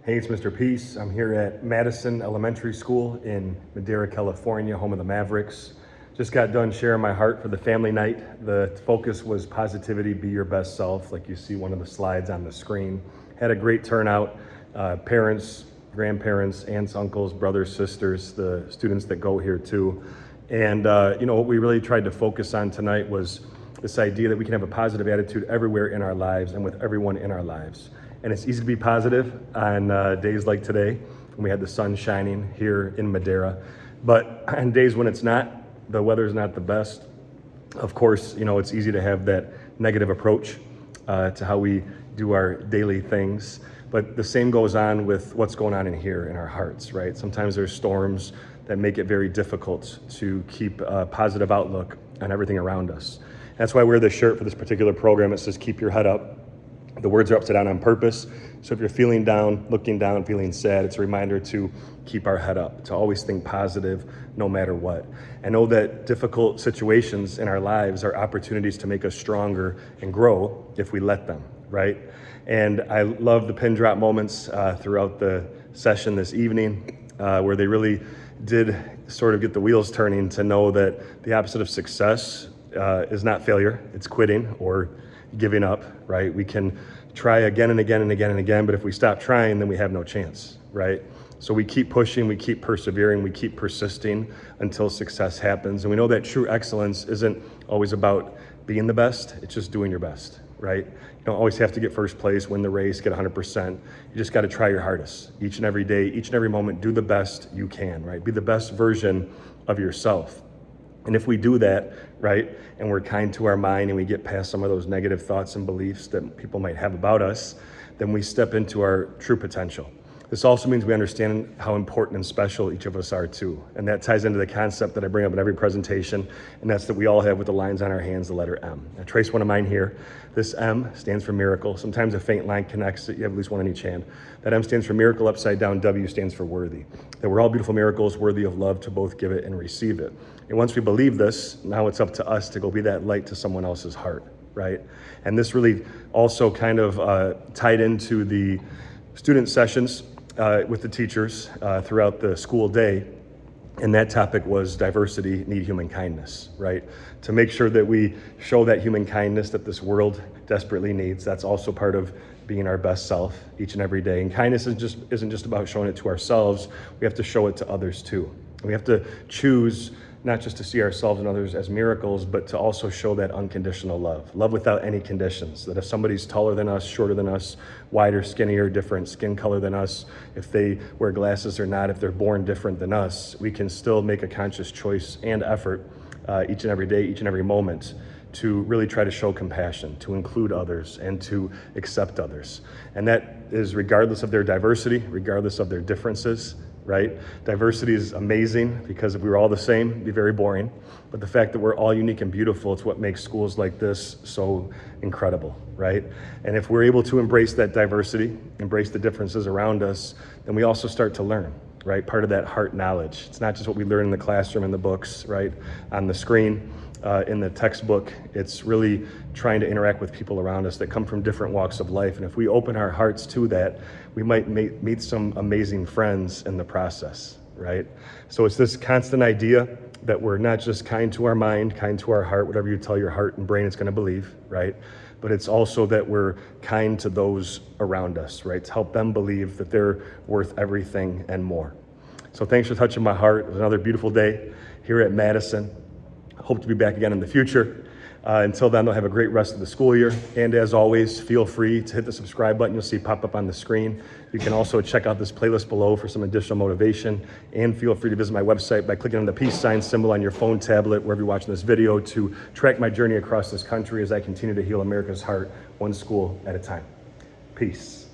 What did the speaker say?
Hey, it's Mr. Peace. I'm here at Madison Elementary School in Madera, California, home of the Mavericks. Just got done sharing my heart for the family night. The focus was positivity, be your best self, like you see one of the slides on the screen. Had a great turnout. Parents, grandparents, aunts, uncles, brothers, sisters, the students that go here too. And what we really tried to focus on tonight was this idea that we can have a positive attitude everywhere in our lives and with everyone in our lives. And it's easy to be positive on days like today when we had the sun shining here in Madera. But on days when it's not, the weather's not the best, of course, it's easy to have that negative approach to how we do our daily things. But the same goes on with what's going on in here in our hearts, right? Sometimes there's storms that make it very difficult to keep a positive outlook on everything around us. That's why I wear this shirt for this particular program. It says, keep your head up. The words are upside down on purpose. So if you're feeling down, looking down, feeling sad, it's a reminder to keep our head up, to always think positive no matter what. And know that difficult situations in our lives are opportunities to make us stronger and grow if we let them, right? And I love the pin drop moments throughout the session this evening where they really did sort of get the wheels turning to know that the opposite of success is not failure, it's quitting or giving up, right? We can try again and again and again and again, but if we stop trying, then we have no chance, right? So we keep pushing, we keep persevering, we keep persisting until success happens. And we know that true excellence isn't always about being the best, it's just doing your best, right? You don't always have to get first place, win the race, get 100%. You just got to try your hardest each and every day, each and every moment, do the best you can, right? Be the best version of yourself. And if we do that, right, and we're kind to our mind and we get past some of those negative thoughts and beliefs that people might have about us, then we step into our true potential. This also means we understand how important and special each of us are too. And that ties into the concept that I bring up in every presentation, and that's that we all have with the lines on our hands the letter M. I trace one of mine here. This M stands for miracle. Sometimes a faint line connects it. You have at least one in each hand. That M stands for miracle, upside down. W stands for worthy. That we're all beautiful miracles, worthy of love to both give it and receive it. And once we believe this, now it's up to us to go be that light to someone else's heart, right? And this really also kind of tied into the student sessions with the teachers throughout the school day. And that topic was diversity, need human kindness, right? To make sure that we show that human kindness that this world desperately needs. That's also part of being our best self each and every day. And kindness isn't just about showing it to ourselves. We have to show it to others too. And we have to choose not just to see ourselves and others as miracles, but to also show that unconditional love. Love without any conditions. That if somebody's taller than us, shorter than us, wider, skinnier, different skin color than us, if they wear glasses or not, if they're born different than us, we can still make a conscious choice and effort each and every day, each and every moment to really try to show compassion, to include others, and to accept others. And that is regardless of their diversity, regardless of their differences, right? Diversity is amazing because if we were all the same, it'd be very boring. But the fact that we're all unique and beautiful, it's what makes schools like this so incredible, right? And if we're able to embrace that diversity, embrace the differences around us, then we also start to learn, right? Part of that heart knowledge. It's not just what we learn in the classroom, in the books, right? On the screen, in the textbook. It's really trying to interact with people around us that come from different walks of life. And if we open our hearts to that, we might meet some amazing friends in the process, right? So it's this constant idea that we're not just kind to our mind, kind to our heart, whatever you tell your heart and brain it's going to believe, right? But it's also that we're kind to those around us, right? To help them believe that they're worth everything and more. So thanks for touching my heart. It was another beautiful day here at Madison. Hope to be back again in the future. Until then, they'll have a great rest of the school year. And as always, feel free to hit the subscribe button you'll see pop up on the screen. You can also check out this playlist below for some additional motivation. And feel free to visit my website by clicking on the peace sign symbol on your phone, tablet, wherever you're watching this video, to track my journey across this country as I continue to heal America's heart, one school at a time. Peace.